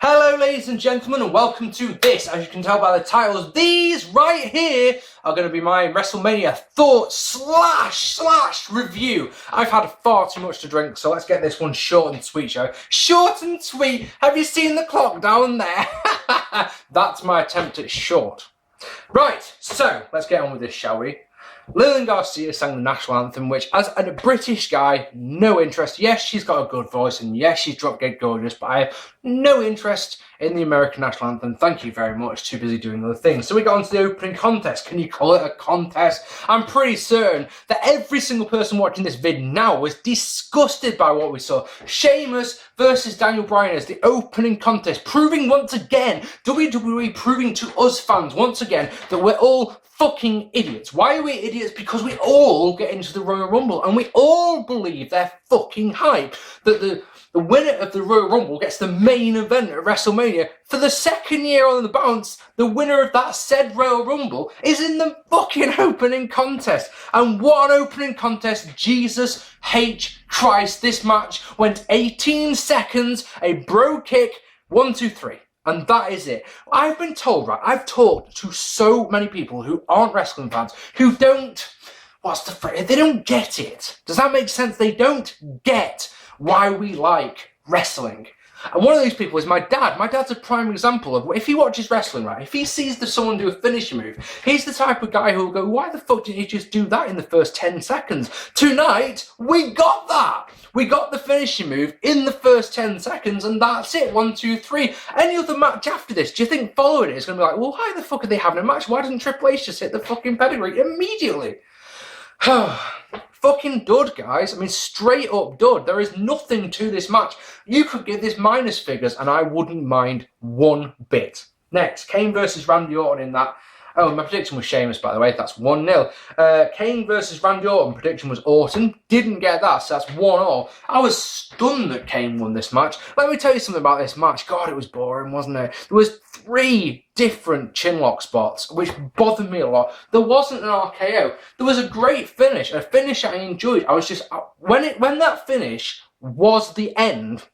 Hello ladies and gentlemen and welcome to this. As you can tell by the titles, these right here are going to be my WrestleMania thoughts slash review. I've had far too much to drink, so let's get this one short and sweet, shall we? Short and sweet. Have you seen the clock down there? That's my attempt at short. Right, so let's get on with this, shall we? Lillian Garcia sang the national anthem, which, as a British guy, no interest. Yes, she's got a good voice, and yes, she's drop dead gorgeous, but I have no interest in the American national anthem. Thank you very much. Too busy doing other things. So we got on to the opening contest. Can you call it a contest? I'm pretty certain that every single person watching this vid now was disgusted by what we saw. Sheamus versus Daniel Bryan as the opening contest, proving once again, WWE proving to us fans once again that we're all fucking idiots. Why are we idiots? Because we all get into the Royal Rumble and we all believe they're fucking hype. That the winner of the Royal Rumble gets the main event at WrestleMania. For the second year on the bounce, the winner of that said Royal Rumble is in the fucking opening contest. And what an opening contest. Jesus H. Christ. This match went 18 seconds, a bro kick, 1, 2, 3. And that is it. I've been told, right, I've talked to so many people who aren't wrestling fans, who don't, what's the phrase, they don't get it. Does that make sense? They don't get why we like wrestling. And one of these people is my dad. My dad's a prime example of, if he watches wrestling, right, if he sees someone do a finisher move, he's the type of guy who will go, why the fuck didn't you just do that in the first 10 seconds? Tonight, we got that. We got the finishing move in the first 10 seconds, and that's it. 1, 2, 3. Any other match after this, do you think following it is going to be like, well, why the fuck are they having a match? Why doesn't Triple H just hit the fucking pedigree immediately? Fucking dud, guys. I mean, straight up dud. There is nothing to this match. You could give this minus figures, and I wouldn't mind one bit. Next, Kane versus Randy Orton in that. Oh, my prediction was Sheamus, by the way. That's 1-0. Kane versus Randy Orton. Prediction was Orton. Didn't get that, so that's 1-0. I was stunned that Kane won this match. Let me tell you something about this match. God, it was boring, wasn't it? There was 3 different chinlock spots, which bothered me a lot. There wasn't an RKO. There was a great finish, a finish I enjoyed. I was just, when that finish was the end,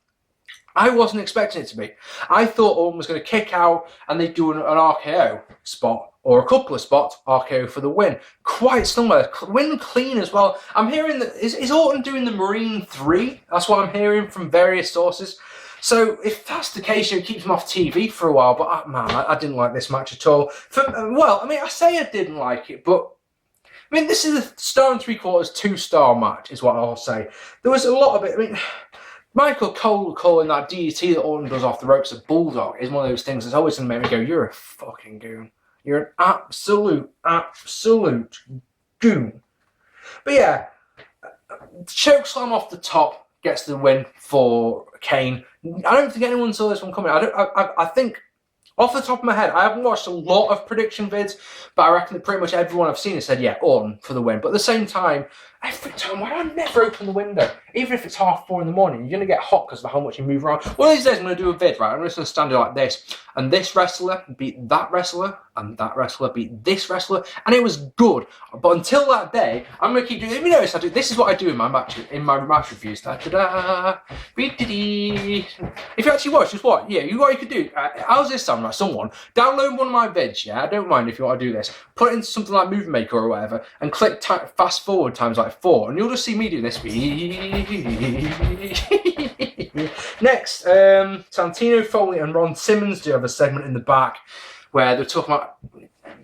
I wasn't expecting it to be. I thought Orton was going to kick out and they'd do an RKO spot, or a couple of spots, RKO for the win. Quite somewhere. Win clean as well. I'm hearing that, is Orton doing the Marine 3? That's what I'm hearing from various sources. So if that's the case, it keeps him off TV for a while. But man, I didn't like this match at all. Well, I mean, I say I didn't like it, but I mean, this is a 1.75 stars, 2-star match, is what I'll say. There was a lot of it. I mean, Michael Cole calling that DDT that Orton does off the ropes a bulldog is one of those things that's always going to make me go, you're a fucking goon. You're an absolute goon. But yeah, chokeslam off the top gets the win for Kane. I don't think anyone saw this one coming. I think, off the top of my head, I haven't watched a lot of prediction vids, but I reckon that pretty much everyone I've seen has said, yeah, Orton for the win. But at the same time, every time, why do I never open the window? Even if it's 4:30 in the morning, you're going to get hot because of how much you move around. One of these days I'm going to do a vid, right? I'm just going to stand there like this. And this wrestler beat that wrestler, and that wrestler beat this wrestler, and it was good. But until that day, I'm going to keep doing it. If you notice, this is what I do in my match reviews. Da-da-da. If you actually watch, just what? Yeah, what you could do. How's this sound? Like someone download one of my vids, yeah? I don't mind if you want to do this. Put it into something like Movie Maker or whatever, and click fast forward times like 4, and you'll just see me do this. Next, Santino, Foley and Ron Simmons do have a segment in the back where they're talking about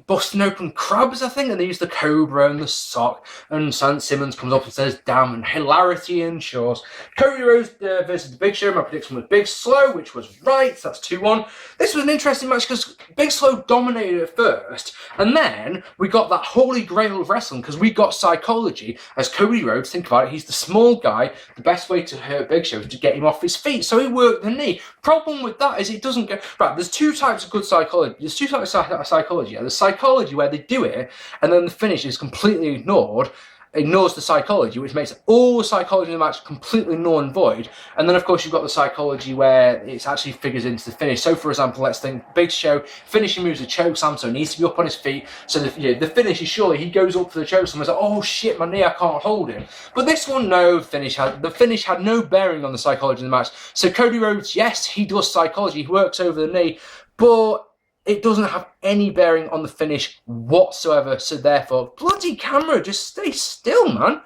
busting open crabs, I think, and they use the cobra and the sock, and Simmons comes up and says, damn, and hilarity ensures. Cody Rhodes versus the Big Show. My prediction was Big Slow, which was right, so that's 2-1. This was an interesting match because Big Slow dominated at first, and then we got that holy grail of wrestling because we got psychology. As Cody Rhodes, think about it, he's the small guy. The best way to hurt Big Show is to get him off his feet, so he worked the knee. Problem with that is it doesn't go... Right, there's 2 types of good psychology. There's 2 types of psychology. There's psychology where they do it, and then the finish is completely ignored, ignores the psychology, which makes all the psychology in the match completely null and void. And then, of course, you've got the psychology where it actually figures into the finish. So, for example, let's think Big Show, finishing moves a chokeslam, so he needs to be up on his feet. So the finish is surely he goes up for the chokeslam and is like, oh shit, my knee, I can't hold him. But this one, no, the finish had no bearing on the psychology in the match. So Cody Rhodes, yes, he does psychology, he works over the knee, but it doesn't have any bearing on the finish whatsoever. So therefore, bloody camera, just stay still, man.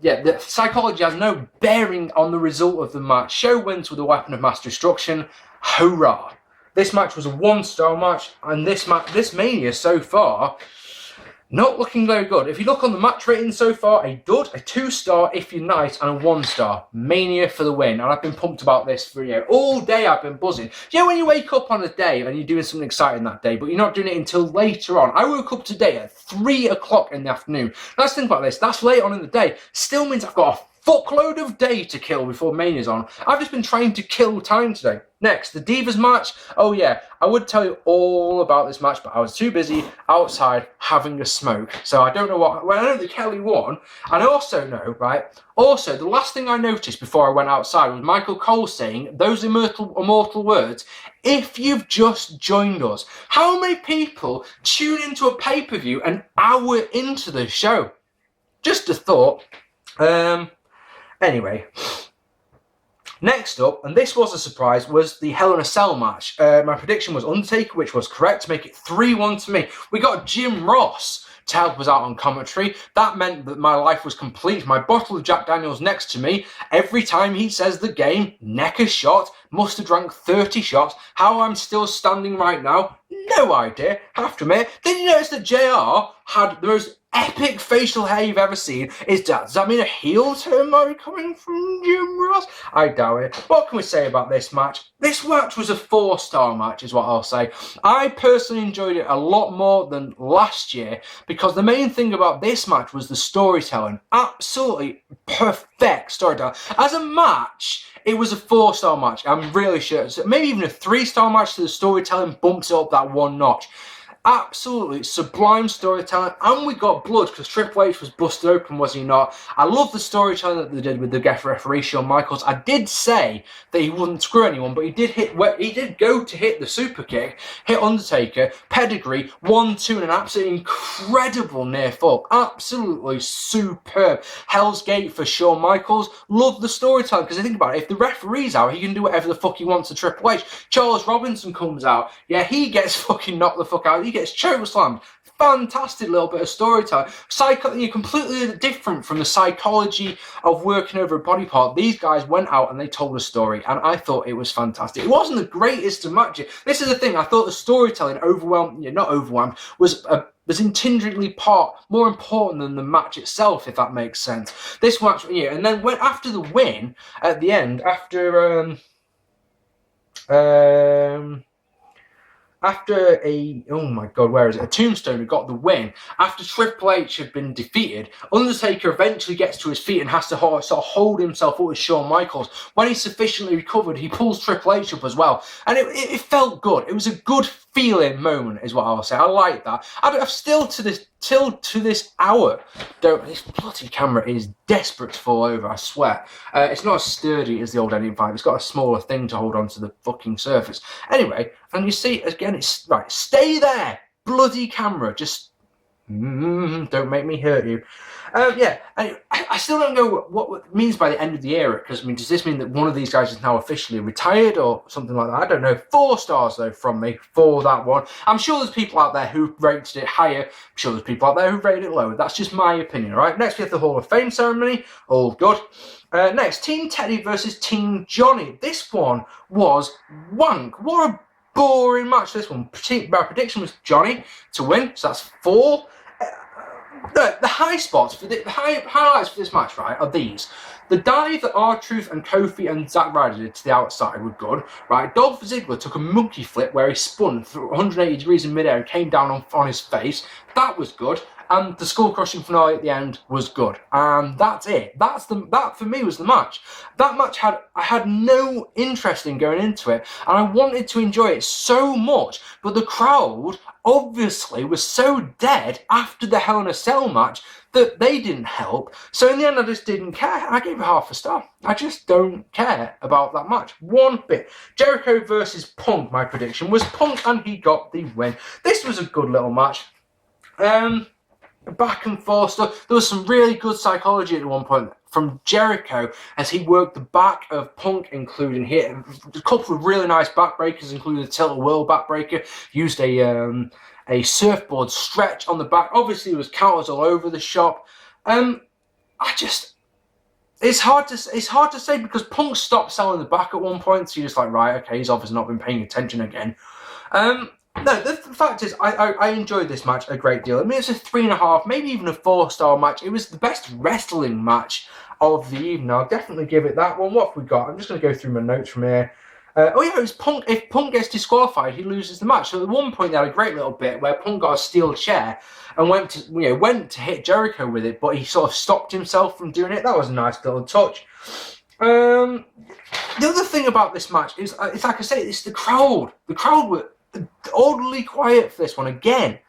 Yeah, the psychology has no bearing on the result of the match. Show wins with a weapon of mass destruction. Hurrah! This match was a 1-star match, and this Mania so far, not looking very good. If you look on the match rating so far, a dud, a 2-star if you're nice, and a 1-star. Mania for the win. And I've been pumped about this for all day. I've been buzzing. You know when you wake up on a day and you're doing something exciting that day, but you're not doing it until later on. I woke up today at 3 o'clock in the afternoon. Let's think about this. That's late on in the day. Still means I've got a fuckload of day to kill before Mania's on. I've just been trying to kill time today. Next, the Divas match. Oh yeah, I would tell you all about this match, but I was too busy outside having a smoke. So I don't know what. Well, I know that Kelly won, and I also know, right? Also, the last thing I noticed before I went outside was Michael Cole saying those immortal words, if you've just joined us. How many people tune into a pay-per-view an hour into the show? Just a thought. Anyway, next up, and this was a surprise, was the Hell in a Cell match. My prediction was Undertaker, which was correct, to make it 3-1 to me. We got Jim Ross to help us out on commentary. That meant that my life was complete. My bottle of Jack Daniels next to me. Every time he says the game, neck a shot. Must have drank 30 shots. How I'm still standing right now, no idea. Have to admit. Did you notice that JR had the most epic facial hair you've ever seen? Does that mean a heel turn might be coming from Jim Ross? I doubt it. What can we say about this match? This match was a 4-star match, is what I'll say. I personally enjoyed it a lot more than last year, because the main thing about this match was the storytelling. Absolutely perfect storytelling. As a match, it was a 4-star match. I'm really sure. So maybe even a 3-star match, so the storytelling bumps it up that one notch. Absolutely sublime storytelling, and we got blood because Triple H was busted open, was he not? I love the storytelling that they did with the guest referee Shawn Michaels. I did say that he wouldn't screw anyone, but he did go to hit the super kick, hit Undertaker, pedigree, 1-2, and an absolutely incredible near fall. Absolutely superb. Hell's Gate for Shawn Michaels. Love the storytelling, because I think about it, if the referee's out, he can do whatever the fuck he wants to Triple H. Charles Robinson comes out, yeah, he gets fucking knocked the fuck out. He gets chokeslammed. Fantastic little bit of storytelling. You're completely different from the psychology of working over a body part. These guys went out and they told a story, and I thought it was fantastic. It wasn't the greatest of matches. This is the thing. I thought the storytelling was intrinsically more important than the match itself, if that makes sense. This match, yeah, and then after the win at the end, after a tombstone who got the win, after Triple H had been defeated, Undertaker eventually gets to his feet and has to sort of hold himself up with Shawn Michaels. When he's sufficiently recovered, he pulls Triple H up as well. And it felt good. It was a good feeling moment, is what I'll say. I like that. I've still to this hour, this bloody camera is desperate to fall over, I swear. It's not as sturdy as the old N5. It's got a smaller thing to hold onto the fucking surface. Anyway, and you see, again, it's right. Stay there, bloody camera. Just don't make me hurt you. Yeah, I still don't know what it means by the end of the era, because, I mean, does this mean that one of these guys is now officially retired or something like that? I don't know. 4 stars, though, from me for that one. I'm sure there's people out there who rated it higher. I'm sure there's people out there who rated it lower. That's just my opinion, all right? Next, we have the Hall of Fame ceremony. All good. Next, Team Teddy versus Team Jonny. This one was wank. What a boring match, this one. My prediction was Jonny to win, so that's 4. The high spots for the highlights for this match, right, are these. The dive that R-Truth and Kofi and Zack Ryder did to the outside were good, right? Dolph Ziggler took a monkey flip where he spun through 180 degrees in midair and came down on his face. That was good. and the skull-crushing finale at the end was good. And that's it. That for me was the match. That match I had no interest in going into it, and I wanted to enjoy it so much, but the crowd obviously was so dead after the Hell in a Cell match that they didn't help. So in the end, I just didn't care. I gave it half a star. I just don't care about that match one bit. Jericho versus Punk, my prediction was Punk, and he got the win. This was a good little match. Back and forth stuff. There was some really good psychology at one point from Jericho as he worked the back of Punk, including here a couple of really nice backbreakers, including the tilt-a-whirl backbreaker. Used a surfboard stretch on the back. Obviously, there was counters all over the shop. It's hard to say because Punk stopped selling the back at one point. So you're just like, right, okay, he's obviously not been paying attention again. No, the fact is, I enjoyed this match a great deal. I mean, it's a 3.5, maybe even a 4-star match. It was the best wrestling match of the evening. I'll definitely give it that one. What have we got? I'm just going to go through my notes from here. It was Punk. If Punk gets disqualified, he loses the match. So at one point, they had a great little bit where Punk got a steel chair and went to hit Jericho with it, but he sort of stopped himself from doing it. That was a nice little touch. The other thing about this match is, it's like I say, it's the crowd. The crowd were oddly quiet for this one again,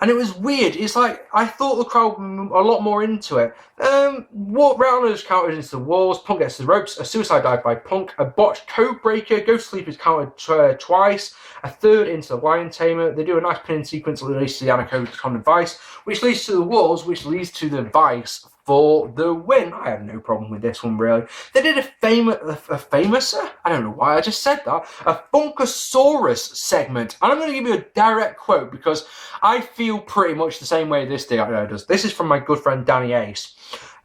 and it was weird. It's like I thought the crowd were a lot more into it. Rounders counted into the walls. Punk gets to the ropes. A suicide dive by Punk. A botched code breaker. Go to sleep is counted twice. A third into the lion tamer. They do a nice pinning sequence that leads to the anaconda vice, which leads to the walls, which leads to the vice for the win. I had no problem with this one, really. They did a famous, I don't know why I just said that, a Funkasaurus segment. And I'm going to give you a direct quote because I feel pretty much the same way this guy does. This is from my good friend Danny Ace.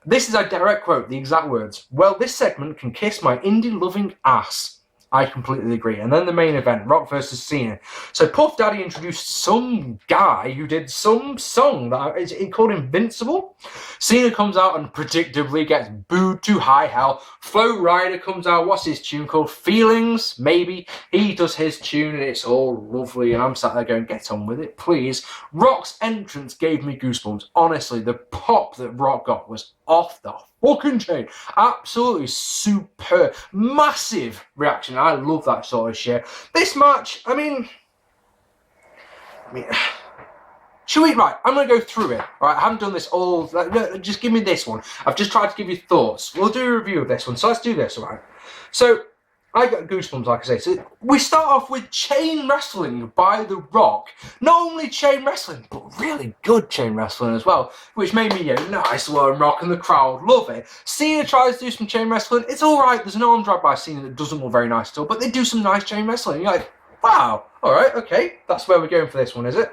This is a direct quote, the exact words. Well, this segment can kiss my indie-loving ass. I completely agree. And then the main event, Rock versus Cena. So Puff Daddy introduced some guy who did some song that is called Invincible. Cena comes out and predictably gets booed to high hell. Flo Rida comes out. What's his tune called? Feelings, maybe. He does his tune and it's all lovely. And I'm sat there going, get on with it, please. Rock's entrance gave me goosebumps. Honestly, the pop that Rock got was off the fucking chain. Absolutely superb. Massive reaction. I love that sort of shit. This match, I mean, should we? Right, I'm going to go through it. Right, I haven't done this all. Just give me this one. I've just tried to give you thoughts. We'll do a review of this one. So let's do this, all right? So I got goosebumps, like I say. So we start off with chain wrestling by The Rock. Not only chain wrestling, but really good chain wrestling as well, which made me, nice one, Rock and the crowd love it. Cena tries to do some chain wrestling. It's all right. There's an arm drag by Cena that doesn't look very nice still, but they do some nice chain wrestling. You're like, wow, all right, okay, that's where we're going for this one, is it?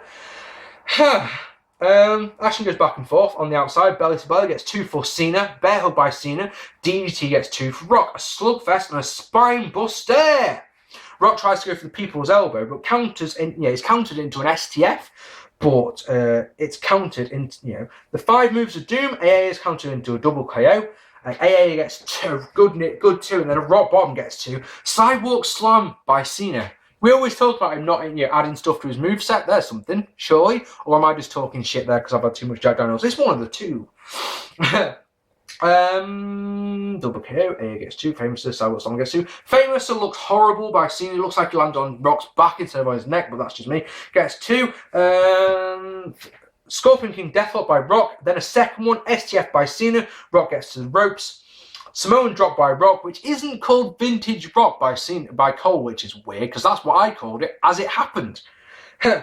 Action goes back and forth on the outside. Belly to belly gets 2 for Cena. Bear hug by Cena. DDT gets 2 for Rock. A slugfest and a spine buster. Rock tries to go for the people's elbow, but counters in. It's countered into an STF, but it's countered into the 5 moves of doom. AA is countered into a double KO. AA gets 2, good 2, and then a Rock bottom gets 2. Sidewalk slam by Cena. We always talk about him not adding stuff to his moveset. There's something, surely. Or am I just talking shit there because I've had too much Jack Daniels? It's one of the two. Double KO. A gets 2. Famous Sidewalk Slam gets 2. Famous looks horrible by Cena. It looks like he landed on Rock's back instead of on his neck, but that's just me. Gets 2. Scorpion King Deathlock by Rock. Then a second one. STF by Cena. Rock gets to the ropes. Samoan drop by Rock, which isn't called Vintage Rock by Cole, which is weird, because that's what I called it as it happened.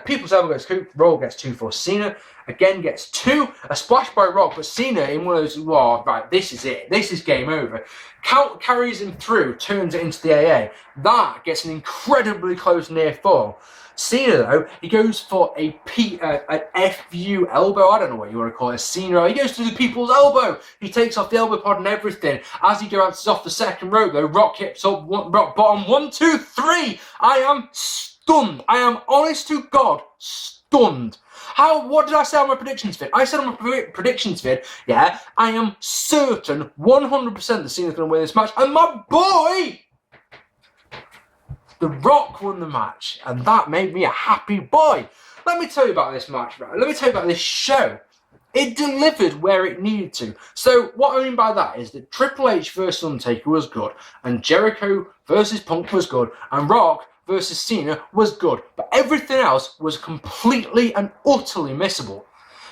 People's elbow gets 2, Roll gets 2 for Cena, again gets 2, a splash by Rock, but Cena in one of those, right, this is it, this is game over. Carries him through, turns it into the AA. That gets an incredibly close near fall. Cena, though, he goes for an FU elbow. I don't know what you want to call it. Cena, he goes to the people's elbow. He takes off the elbow pod and everything. As he goes off the second rope, though, Rock hits up, Rock bottom, 1, 2, 3. I am stunned. I am, honest to God, stunned. What did I say on my predictions vid? I said on my predictions vid, I am certain 100% that Cena's going to win this match. And my boy, The Rock, won the match, and that made me a happy boy. Let me tell you about this match, right? Let me tell you about this show. It delivered where it needed to. So what I mean by that is that Triple H versus Undertaker was good, and Jericho versus Punk was good, and Rock versus Cena was good, but everything else was completely and utterly missable.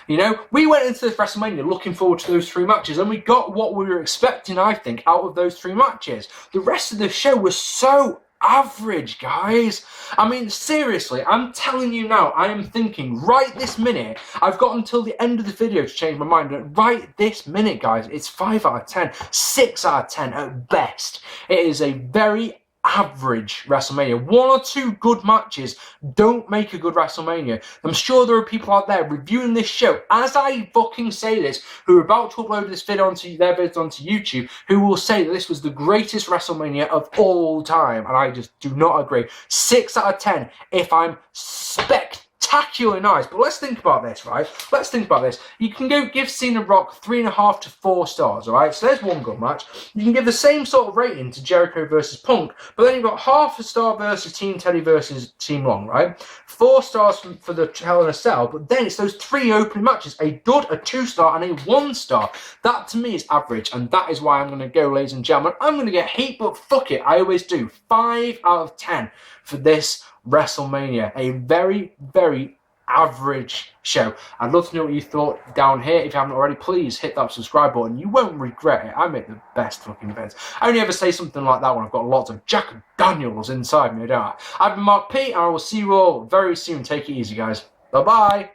You know, we went into this WrestleMania looking forward to those 3 matches, and we got what we were expecting, I think, out of those 3 matches. The rest of the show was so average, guys. I mean, seriously, I'm telling you now, I am thinking right this minute, I've got until the end of the video to change my mind, but right this minute, guys, it's 5 out of 10, 6 out of 10 at best. It is a very average WrestleMania. 1 or 2 good matches don't make a good WrestleMania. I'm sure there are people out there reviewing this show, as I fucking say this, who are about to upload this video onto their vids onto YouTube, who will say that this was the greatest WrestleMania of all time, and I just do not agree. 6 out of 10 if I'm spectacularly nice. But let's think about this, right? Let's think about this. You can go give Cena Rock 3.5 to 4 stars, alright? So there's one good match. You can give the same sort of rating to Jericho versus Punk, but then you've got half a star versus Team Teddy versus Team Long, right? 4 stars for the Hell in a Cell, but then it's those 3 opening matches, a dud, a 2-star, and a 1-star. That to me is average, and that is why I'm going to go, ladies and gentlemen. I'm going to get heat, but fuck it, I always do. 5 out of 10 for this WrestleMania. A very, very average show. I'd love to know what you thought down here. If you haven't already, please hit that subscribe button. You won't regret it. I make the best fucking vids. I only ever say something like that when I've got lots of Jack Daniels inside me, don't I? I've been Mark P, and I will see you all very soon. Take it easy, guys. Bye-bye.